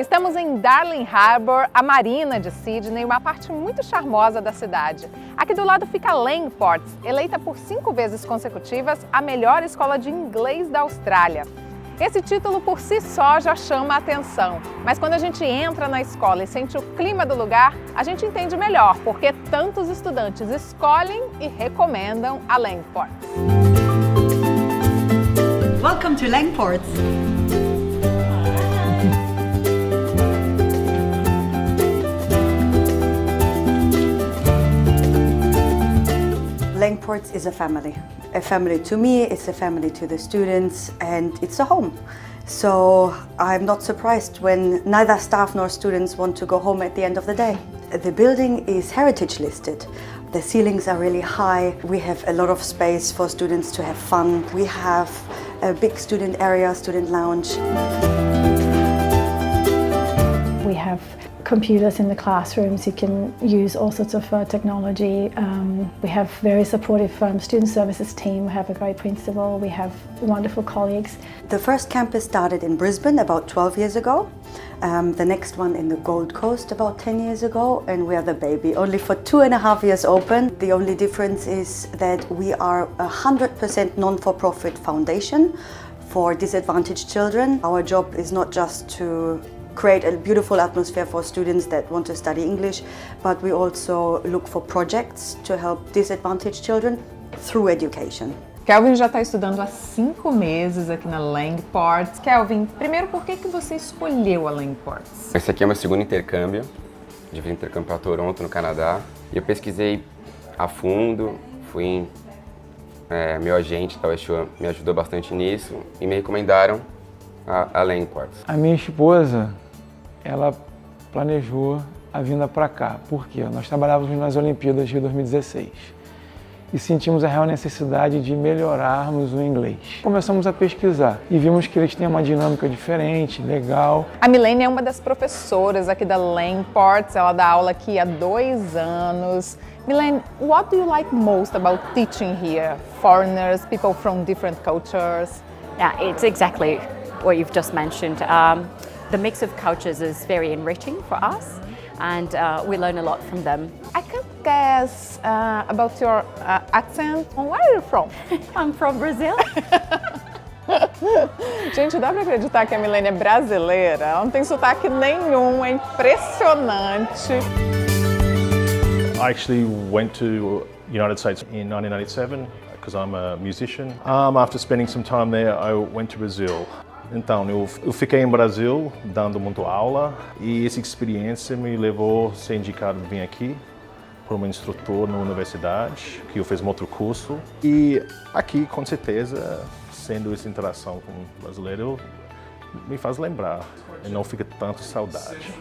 Estamos em Darling Harbour, a marina de Sydney, uma parte muito charmosa da cidade. Aqui do lado fica Langports, eleita por 5 vezes consecutivas a melhor escola de inglês da Austrália. Esse título por si só já chama a atenção, mas quando a gente entra na escola e sente o clima do lugar, a gente entende melhor porque tantos estudantes escolhem e recomendam a Langports. Welcome to Langports. Langports is a family. A family to me, it's a family to the students, and it's a home. So I'm not surprised when neither staff nor students want to go home at the end of the day. The building is heritage listed. The ceilings are really high. We have a lot of space for students to have fun. We have a big student area, student lounge. We have computers in the classrooms. You can use all sorts of technology. We have very supportive student services team. We have a great principal. We have wonderful colleagues. The first campus started in Brisbane about 12 years ago. The next one in the Gold Coast about 10 years ago, and we are the baby, only for 2.5 years open. The only difference is that we are a 100% non-for-profit foundation for disadvantaged children. Our job is not just to create a beautiful atmosphere for students that want to study English, but we also look for projects to help disadvantaged children through education. Kelvin já está estudando há 5 meses aqui na Langports. Kelvin, primeiro, por que você escolheu a Langports? Esse aqui é meu segundo intercâmbio. Eu fiz intercâmbio para Toronto, no Canadá. E eu pesquisei a fundo, meu agente me ajudou bastante nisso e me recomendaram a Langports. A minha esposa, ela planejou a vinda para cá. Por quê? Nós trabalhávamos nas Olimpíadas de 2016 e sentimos a real necessidade de melhorarmos o inglês. Começamos a pesquisar e vimos que eles têm uma dinâmica diferente, legal. A Milene é uma das professoras aqui da Langports, ela dá aula aqui há 2 anos. Milene, what do you like most about teaching here? Foreigners, people from different cultures? Yeah, it's exactly what you've just mentioned. The mix of cultures is very enriching for us, and we learn a lot from them. I can't guess about your accent. Where are you from? I'm from Brazil. Gente, dá pra acreditar que a Milene é brasileira? Ela não tem sotaque nenhum, é impressionante. I actually went to United States in 1997 because I'm a musician. After spending some time there, I went to Brazil. Então, eu fiquei em Brasil dando muito aula e essa experiência me levou a ser indicado vir aqui por um instrutor na universidade, que eu fiz um outro curso. E aqui, com certeza, sendo essa interação com o brasileiro, me faz lembrar e não fica tanto saudade.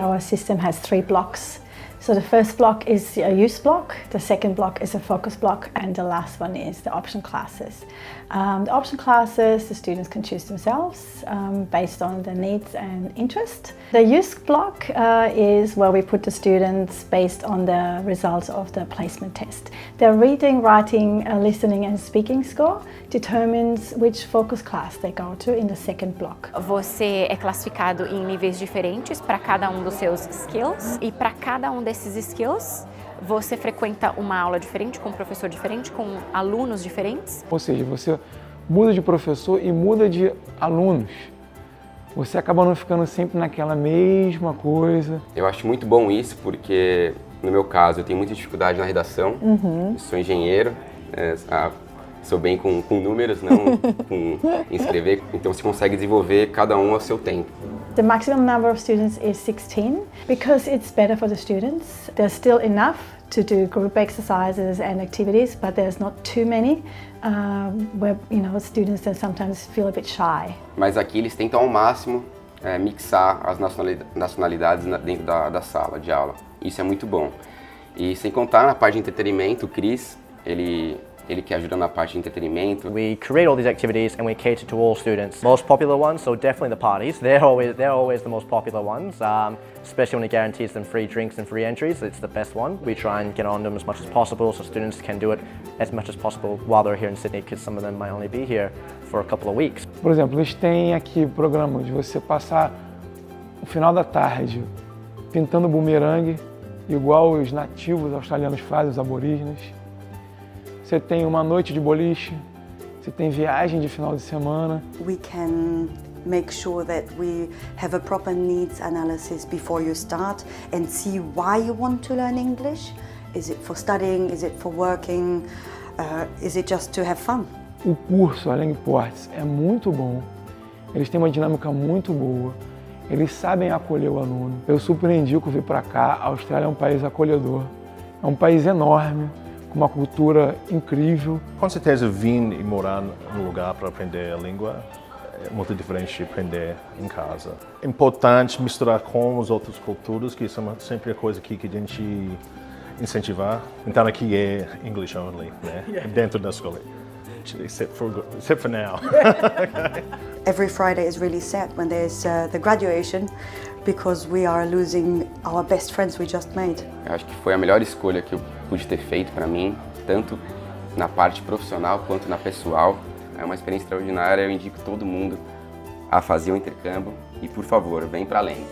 Our system has 3 blocks. So the first block is a use block, the second block is a focus block, and the last one is the option classes. The option classes, the students can choose themselves based on their needs and interest. The use block is where we put the students based on the results of the placement test. Their reading, writing, listening and speaking score determines which focus class they go to in the second block. Você é classificado em níveis diferentes para cada um dos seus skills, e para cada um desses skills você frequenta uma aula diferente, com um professor diferente, com alunos diferentes. Ou seja, você muda de professor e muda de alunos. Você acaba não ficando sempre naquela mesma coisa. Eu acho muito bom isso porque, no meu caso, eu tenho muita dificuldade na redação. Eu sou engenheiro, sou bem com números, não com escrever. Então você consegue desenvolver cada um ao seu tempo. The maximum number of students is 16 because it's better for the students. There's still enough to do group exercises and activities, but there's not too many where students then sometimes feel a bit shy. Mas aqui eles tentam ao máximo mixar as nacionalidades dentro da sala de aula. Isso é muito bom. E sem contar na parte de entretenimento, o Chris, ele ele que ajuda na parte de entretenimento. We create all these activities and we cater to all students. Most popular ones, so definitely the parties. They're always the most popular ones. Especially when it guarantees them free drinks and free entries, it's the best one. We try and get on them as much as possible so students can do it as much as possible while they're here in Sydney, because some of them might only be here for a couple of weeks. Por exemplo, eles têm aqui o programa de você passar o final da tarde pintando bumerangue, igual os nativos australianos fazem, os aborígenes. Você tem uma noite de boliche, você tem viagem de final de semana. We can make sure that we have a proper needs analysis before you start and see why you want to learn English. Is it for studying? Is it for working? Is it just to have fun? O curso, a Langports, é muito bom. Eles têm uma dinâmica muito boa. Eles sabem acolher o aluno. Eu surpreendi que eu vim para cá. A Austrália é um país acolhedor. É um país enorme, com uma cultura incrível. Com certeza, vir e morar num lugar para aprender a língua é muito diferente de aprender em casa. É importante misturar com as outras culturas, que isso é sempre a coisa que a gente incentivar. Então aqui é English only, né? Dentro da escola. Except for now. Every Friday is really sad when there's the graduation, because we are losing our best friends we just made. Eu acho que foi a melhor escolha que eu pude ter feito para mim, tanto na parte profissional quanto na pessoal. É uma experiência extraordinária, eu indico todo mundo a fazer o intercâmbio e, por favor, vem para além.